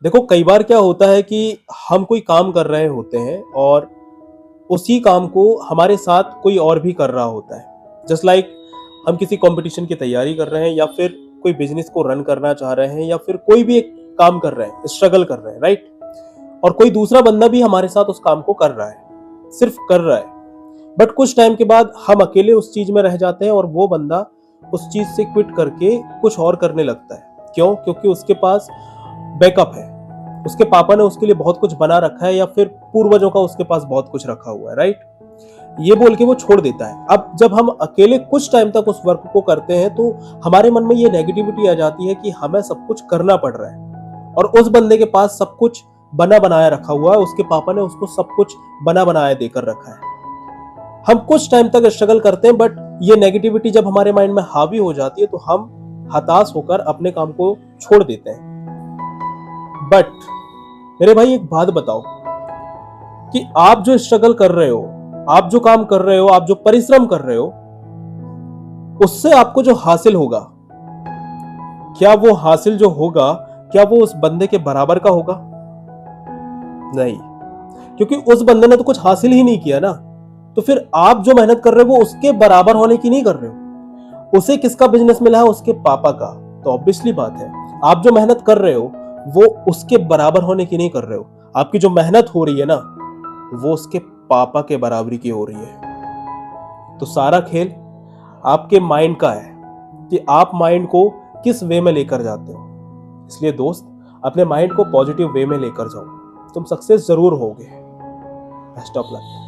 देखो कई बार क्या होता है कि हम कोई काम कर रहे होते हैं और उसी काम को हमारे साथ कोई और भी कर रहा होता है। जस्ट लाइक हम किसी कंपटीशन की तैयारी कर रहे हैं या फिर कोई बिजनेस को रन करना चाह रहे हैं या फिर कोई भी एक काम कर रहे हैं, स्ट्रगल कर रहे हैं, राइट। और कोई दूसरा बंदा भी हमारे साथ उस काम को कर रहा है, सिर्फ कर रहा है। बट कुछ टाइम के बाद हम अकेले उस चीज में रह जाते हैं और वो बंदा उस चीज से क्विट करके कुछ और करने लगता है। क्यों? क्योंकि उसके पास बैकअप है, उसके पापा ने उसके लिए बहुत कुछ बना रखा है या फिर पूर्वजों का उसके पास बहुत कुछ रखा हुआ है, राइट। ये बोल के वो छोड़ देता है। अब जब हम अकेले कुछ टाइम तक उस वर्क को करते हैं तो हमारे मन में ये नेगेटिविटी आ जाती है कि हमें सब कुछ करना पड़ रहा है और उस बंदे के पास सब कुछ बना बनाया रखा हुआ है, उसके पापा ने उसको सब कुछ बना बनाया देकर रखा है। हम कुछ टाइम तक स्ट्रगल करते हैं, बट ये नेगेटिविटी जब हमारे माइंड में हावी हो जाती है तो हम हताश होकर अपने काम को छोड़ देते हैं। बट मेरे भाई एक बात बताओ कि आप जो स्ट्रगल कर रहे हो, आप जो काम कर रहे हो, आप जो परिश्रम कर रहे हो, उससे आपको जो हासिल होगा, क्या वो हासिल जो होगा क्या वो उस बंदे के बराबर का होगा? नहीं, क्योंकि उस बंदे ने तो कुछ हासिल ही नहीं किया ना। तो फिर आप जो मेहनत कर रहे हो वो उसके बराबर होने की नहीं कर रहे हो। उसे किसका बिजनेस मिला है? उसके पापा का। तो ऑब्वियसली बात है, आप जो मेहनत कर रहे हो वो उसके बराबर होने की नहीं कर रहे हो। आपकी जो मेहनत हो रही है ना, वो उसके पापा के बराबरी की हो रही है। तो सारा खेल आपके माइंड का है कि आप माइंड को किस वे में लेकर जाते हो। इसलिए दोस्त, अपने माइंड को पॉजिटिव वे में लेकर जाओ, तुम सक्सेस जरूर होगे। Best of luck.